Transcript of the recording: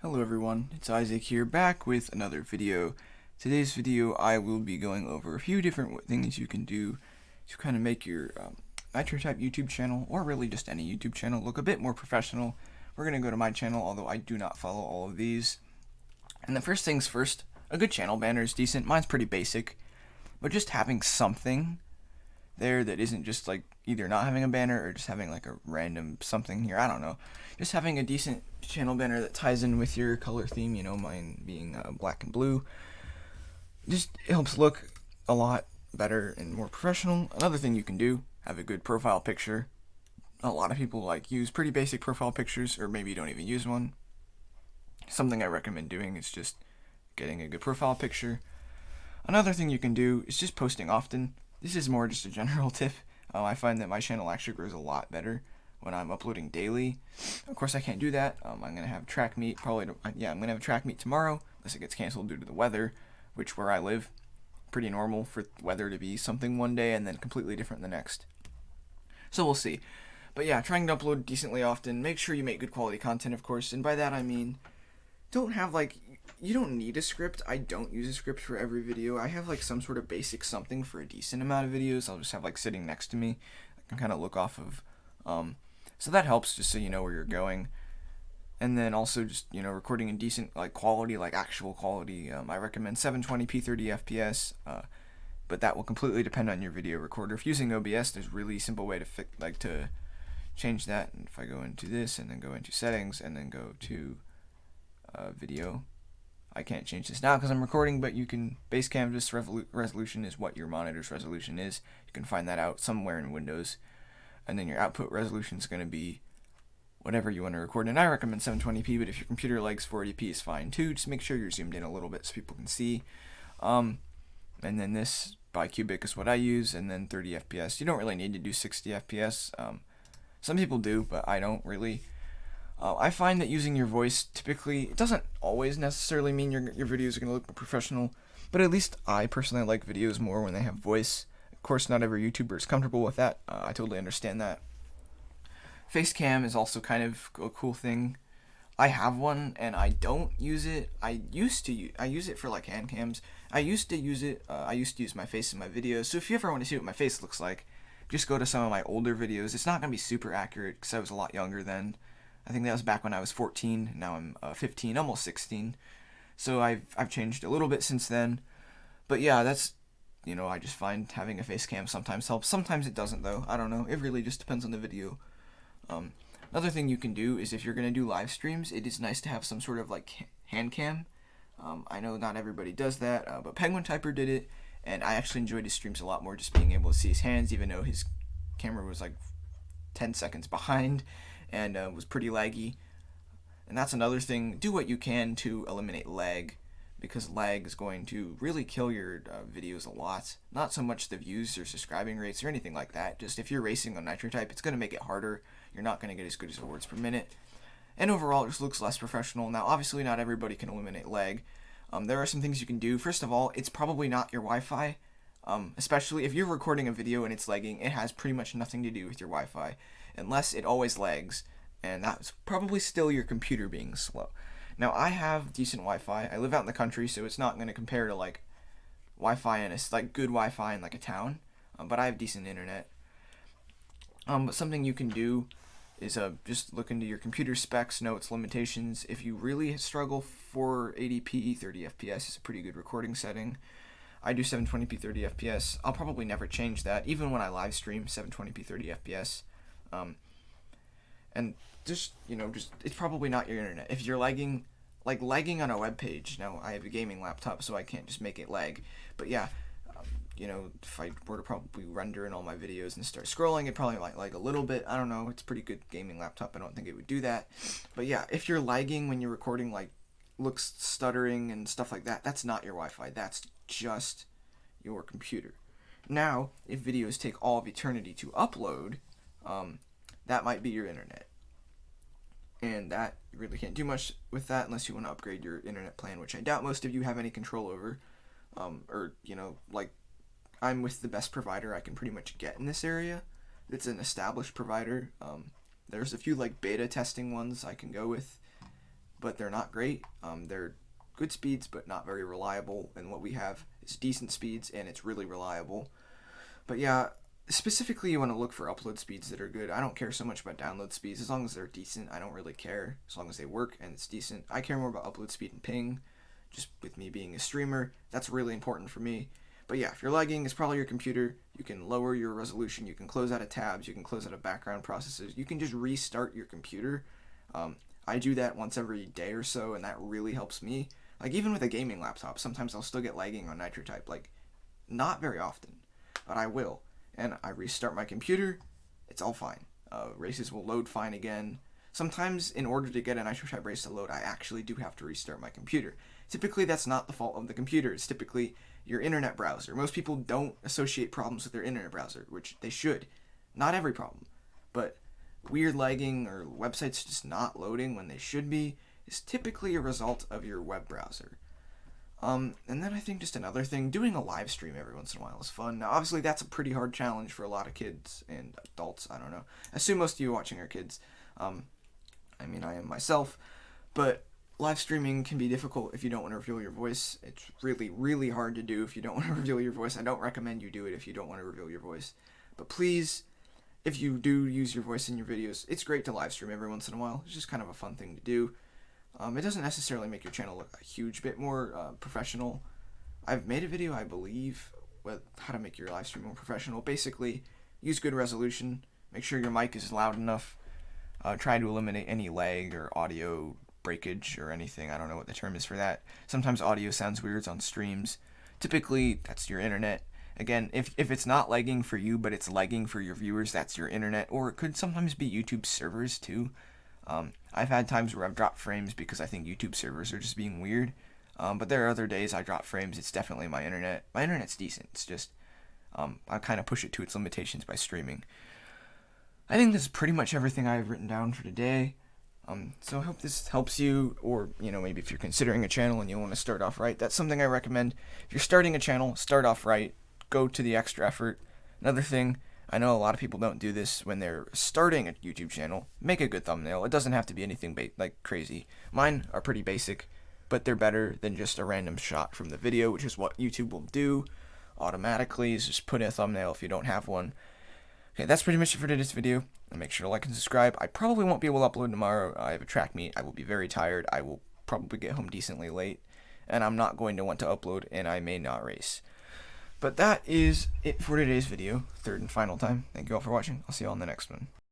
Hello everyone, it's Isaac here, back with another video. Today's video I will be going over a few different things you can do to kind of make your Nitro Type YouTube channel, or really just any YouTube channel, look a bit more professional. We're going to go to my channel, although I do not follow all of these. And the first things first, a good channel banner is decent. Mine's pretty basic, but just having something there that isn't just like either not having a banner or just having like a random something here, I don't know. Just having a decent channel banner that ties in with your color theme, you know, mine being black and blue, just helps look a lot better and more professional. Another thing you can do, have a good profile picture. A lot of people use pretty basic profile pictures, or maybe you don't even use one. Something I recommend doing is just getting a good profile picture. Another thing you can do is just posting often. This is more just a general tip. I find that my channel actually grows a lot better when I'm uploading daily. Of course, I can't do that. I'm going to have track meet I'm going to have a track meet tomorrow, unless it gets canceled due to the weather, which where I live, pretty normal for weather to be something one day and then completely different the next. So we'll see. But yeah, trying to upload decently often. Make sure you make good quality content, of course, and by that I mean, don't have you don't need a script. I don't use a script for every video. I have some sort of basic something for a decent amount of videos. I'll just have sitting next to me. I can kind of look off of. So that helps, just so you know where you're going. And then also just, recording in decent quality, actual quality. I recommend 720p 30 fps. But that will completely depend on your video recorder. If using OBS, there's a really simple way to to change that. And if I go into this and then go into settings and then go to video, I can't change this now because I'm recording, but you can, base canvas resolution is what your monitor's resolution is. You can find that out somewhere in Windows. And then your output resolution is going to be whatever you want to record. And I recommend 720p, but if your computer likes 480p is fine too. Just make sure you're zoomed in a little bit so people can see. And then this bicubic is what I use, and then 30 fps. You don't really need to do 60 fps. Some people do, but I don't really. I find that using your voice, typically, it doesn't always necessarily mean your videos are going to look more professional, but at least I personally like videos more when they have voice. Of course, not every YouTuber is comfortable with that. I totally understand that. Face cam is also kind of a cool thing. I have one, and I don't use it. I use it for hand cams. I used to use it. I used to use my face in my videos. So if you ever want to see what my face looks like, just go to some of my older videos. It's not going to be super accurate because I was a lot younger then. I think that was back when I was 14. Now I'm 15, almost 16. So I've changed a little bit since then. But yeah, that's, I just find having a face cam sometimes helps. Sometimes it doesn't, though. I don't know. It really just depends on the video. Another thing you can do is if you're going to do live streams, it is nice to have some sort of hand cam. I know not everybody does that, but Penguin Typer did it, and I actually enjoyed his streams a lot more, just being able to see his hands, even though his camera was 10 seconds behind and was pretty laggy. And that's another thing. Do what you can to eliminate lag, because lag is going to really kill your videos a lot. Not so much the views or subscribing rates or anything like that. Just if you're racing on Nitro Type, it's going to make it harder. You're not going to get as good as words per minute. And overall, it just looks less professional. Now, obviously, not everybody can eliminate lag. There are some things you can do. First of all, it's probably not your Wi-Fi. Especially if you're recording a video and it's lagging, it has pretty much nothing to do with your Wi-Fi. Unless it always lags. And that's probably still your computer being slow. Now, I have decent Wi-Fi. I live out in the country, so it's not going to compare to Wi-Fi in good Wi-Fi in a town. But I have decent internet. But something you can do is just look into your computer specs, know its limitations. If you really struggle, 480p 30 fps is a pretty good recording setting. I do 720p 30 fps. I'll probably never change that, even when I live stream 720p 30 fps. And just it's probably not your internet. If you're lagging on a web page, now I have a gaming laptop, so I can't just make it lag. But yeah, if I were to probably render in all my videos and start scrolling, it'd probably lag a little bit. I don't know. It's a pretty good gaming laptop. I don't think it would do that. But yeah, if you're lagging when you're recording, looks stuttering and stuff like that, that's not your Wi-Fi. That's just your computer. Now, if videos take all of eternity to upload, that might be your internet. And that, you really can't do much with that unless you want to upgrade your internet plan, which I doubt most of you have any control over. I'm with the best provider I can pretty much get in this area. It's an established provider. There's a few beta testing ones I can go with, but they're not great. They're good speeds, but not very reliable, and what we have is decent speeds, and it's really reliable. But yeah, specifically you want to look for upload speeds that are good. I don't care so much about download speeds. As long as they're decent, I don't really care. As long as they work and it's decent. I care more about upload speed and ping. Just with me being a streamer, that's really important for me. But yeah, if you're lagging, it's probably your computer. You can lower your resolution. You can close out of tabs. You can close out of background processes. You can just restart your computer. I do that once every day or so, and that really helps me. Like, even with a gaming laptop, sometimes I'll still get lagging on Nitro Type. Like, not very often, but I will. And I restart my computer, it's all fine. Races will load fine again. Sometimes, in order to get a Nitro Type race to load, I actually do have to restart my computer. Typically, that's not the fault of the computer. It's typically your internet browser. Most people don't associate problems with their internet browser, which they should. Not every problem, but weird lagging or websites just not loading when they should be is typically a result of your web browser. And then I think just another thing, doing a live stream every once in a while is fun. Now, obviously, that's a pretty hard challenge for a lot of kids and adults. I don't know. I assume most of you watching are kids. I am myself, but live streaming can be difficult if you don't want to reveal your voice. It's really, really hard to do if you don't want to reveal your voice. I don't recommend you do it if you don't want to reveal your voice. But please, if you do use your voice in your videos, it's great to live stream every once in a while. It's just kind of a fun thing to do. It doesn't necessarily make your channel look a huge bit more professional. I've made a video, I believe, with how to make your live stream more professional. Basically, use good resolution, make sure your mic is loud enough, try to eliminate any lag or audio breakage or anything. I don't know what the term is for that. Sometimes audio sounds weird on streams. Typically, that's your internet. Again, if it's not lagging for you, but it's lagging for your viewers, that's your internet. Or it could sometimes be YouTube servers, too. I've had times where I've dropped frames because I think YouTube servers are just being weird. But there are other days I drop frames. It's definitely my internet. My internet's decent. It's just, I kind of push it to its limitations by streaming. I think this is pretty much everything I've written down for today. So I hope this helps you, or, maybe if you're considering a channel and you want to start off right, that's something I recommend. If you're starting a channel, start off right. Go to the extra effort. Another thing, I know a lot of people don't do this when they're starting a YouTube channel. Make a good thumbnail. It doesn't have to be anything like crazy. Mine are pretty basic, but they're better than just a random shot from the video, which is what YouTube will do automatically, is just put in a thumbnail if you don't have one. Okay, that's pretty much it for today's video. Make sure to like and subscribe. I probably won't be able to upload tomorrow. I have a track meet. I will be very tired. I will probably get home decently late, and I'm not going to want to upload, and I may not race. But that is it for today's video, third and final time. Thank you all for watching. I'll see you all in the next one.